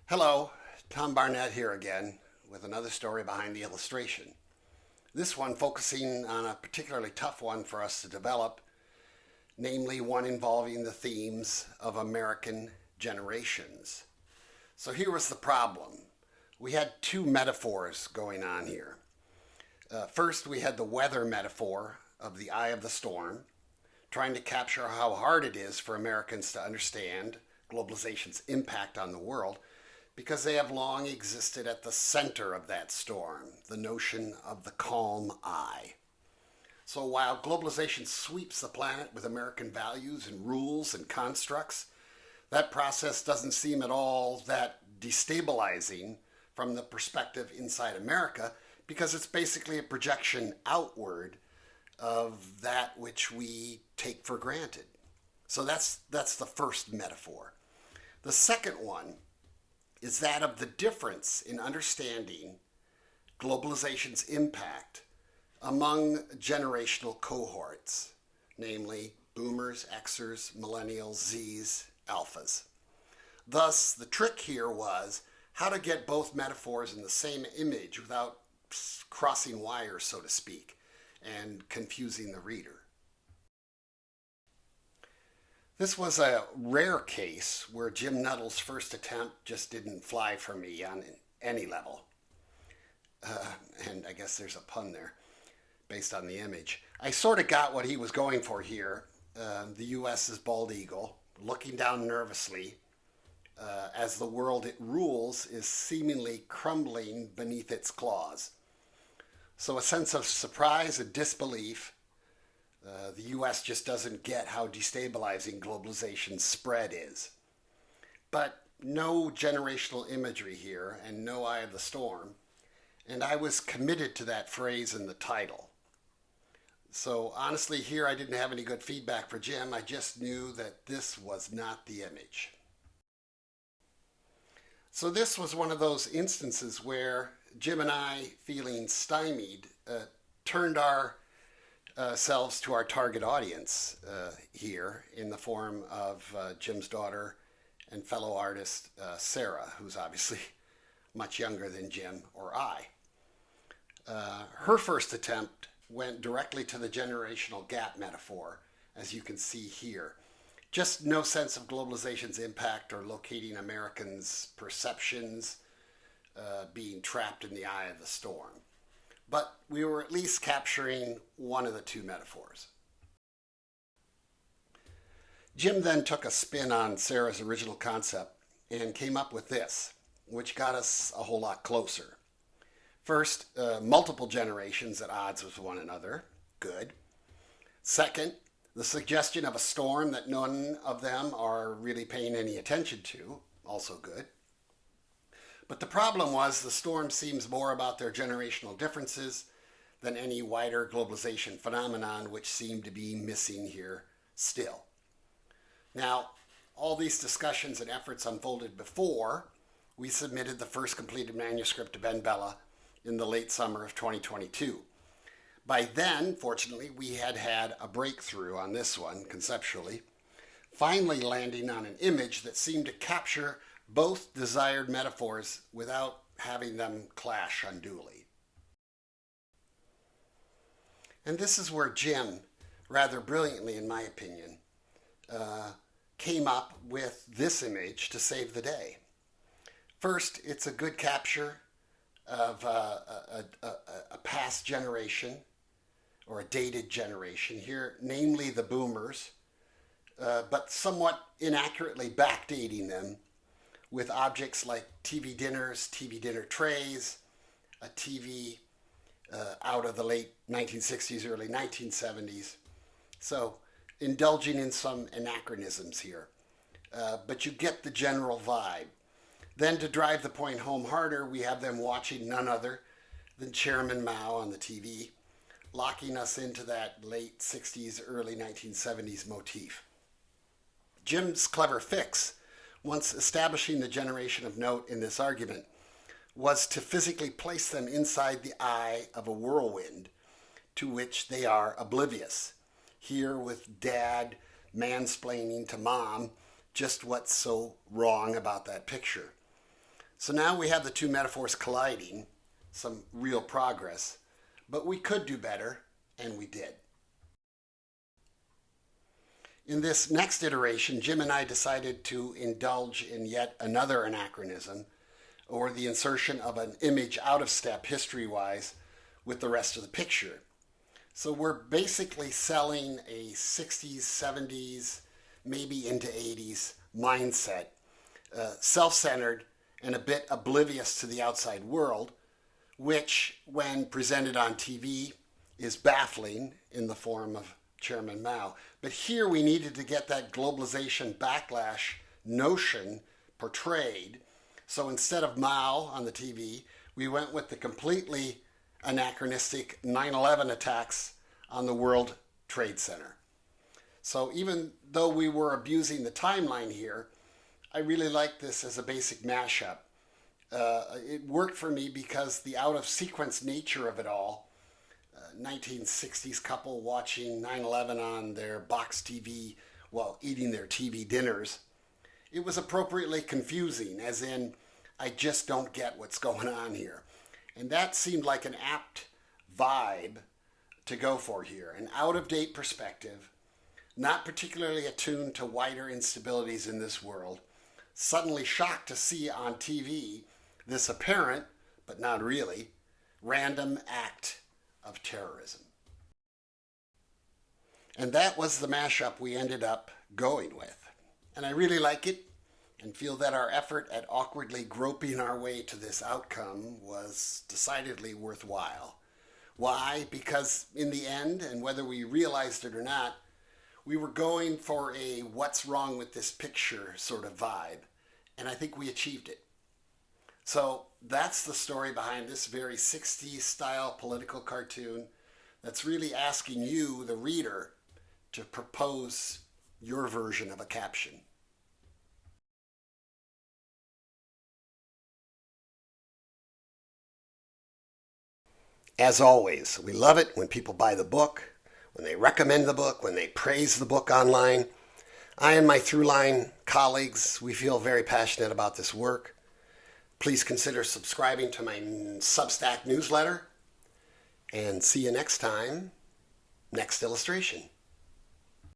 Hello, Tom Barnett here again with another story behind the illustration. This one focusing on a particularly tough one for us to develop, namely one involving the themes of American generations. So here was the problem. We had two metaphors going on here. First, we had the weather metaphor of the eye of the storm, trying to capture how hard it is for Americans to understand globalization's impact on the world because they have long existed at the center of that storm, the notion of the calm eye. So while globalization sweeps the planet with American values and rules and constructs, that process doesn't seem at all that destabilizing from the perspective inside America because it's basically a projection outward of that which we take for granted. So that's the first metaphor. The second one is that of the difference in understanding globalization's impact among generational cohorts, namely boomers, Xers, millennials, Zs, alphas. Thus, the trick here was how to get both metaphors in the same image without crossing wires, so to speak, and confusing the reader. This was a rare case where Jim Nuttall's first attempt just didn't fly for me on any level. And I guess there's a pun there based on the image. I sort of got what he was going for here. The U.S.'s bald eagle, looking down nervously as the world it rules is seemingly crumbling beneath its claws. So a sense of surprise and disbelief. The U.S. just doesn't get how destabilizing globalization's spread is. But no generational imagery here and no eye of the storm. And I was committed to that phrase in the title. So honestly, here I didn't have any good feedback for Jim. I just knew that this was not the image. So this was one of those instances where Jim and I, feeling stymied, turned ourselves to our target audience here in the form of Jim's daughter and fellow artist Sarah, who's obviously much younger than Jim or I. Her first attempt went directly to the generational gap metaphor, as you can see here. Just no sense of globalization's impact or locating Americans' perceptions being trapped in the eye of the storm. But we were at least capturing one of the two metaphors. Jim then took a spin on Sarah's original concept and came up with this, which got us a whole lot closer. First, multiple generations at odds with one another. Good. Second, the suggestion of a storm that none of them are really paying any attention to. Also good. But the problem was the storm seems more about their generational differences than any wider globalization phenomenon, which seemed to be missing here still. Now, all these discussions and efforts unfolded before we submitted the first completed manuscript to Ben Bella in the late summer of 2022. By then, fortunately, we had had a breakthrough on this one, conceptually, finally landing on an image that seemed to capture both desired metaphors without having them clash unduly. And this is where Jim, rather brilliantly in my opinion, came up with this image to save the day. First, it's a good capture of a past generation or a dated generation here, namely the boomers, but somewhat inaccurately backdating them with objects like TV dinners, TV dinner trays, a TV out of the late 1960s, early 1970s. So indulging in some anachronisms here. But you get the general vibe. Then to drive the point home harder, we have them watching none other than Chairman Mao on the TV, locking us into that late 60s, early 1970s motif. Jim's clever fix, once establishing the generation of note in this argument, was to physically place them inside the eye of a whirlwind to which they are oblivious. Here with Dad mansplaining to Mom just what's so wrong about that picture. So now we have the two metaphors colliding, some real progress, but we could do better, and we did. In this next iteration, Jim and I decided to indulge in yet another anachronism, or the insertion of an image out of step history-wise with the rest of the picture. So we're basically selling a 60s, 70s, maybe into 80s mindset, self-centered and a bit oblivious to the outside world, which, when presented on TV, is baffling in the form of Chairman Mao. But here we needed to get that globalization backlash notion portrayed. So instead of Mao on the TV, we went with the completely anachronistic 9/11 attacks on the World Trade Center. So even though we were abusing the timeline here, I really like this as a basic mashup. It worked for me because the out-of-sequence nature of it all, 1960s couple watching 9/11 on their box TV while eating their TV dinners, it was appropriately confusing, as in, I just don't get what's going on here. And that seemed like an apt vibe to go for here. An out-of-date perspective, not particularly attuned to wider instabilities in this world, suddenly shocked to see on TV this apparent, but not really, random act of terrorism. And that was the mashup we ended up going with. And I really like it and feel that our effort at awkwardly groping our way to this outcome was decidedly worthwhile. Why? Because in the end, and whether we realized it or not, we were going for a what's wrong with this picture sort of vibe. And I think we achieved it. So that's the story behind this very 60s style political cartoon that's really asking you, the reader, to propose your version of a caption. As always, we love it when people buy the book, when they recommend the book, when they praise the book online. I and my Throughline colleagues, we feel very passionate about this work. Please consider subscribing to my Substack newsletter, and see you next time, next illustration.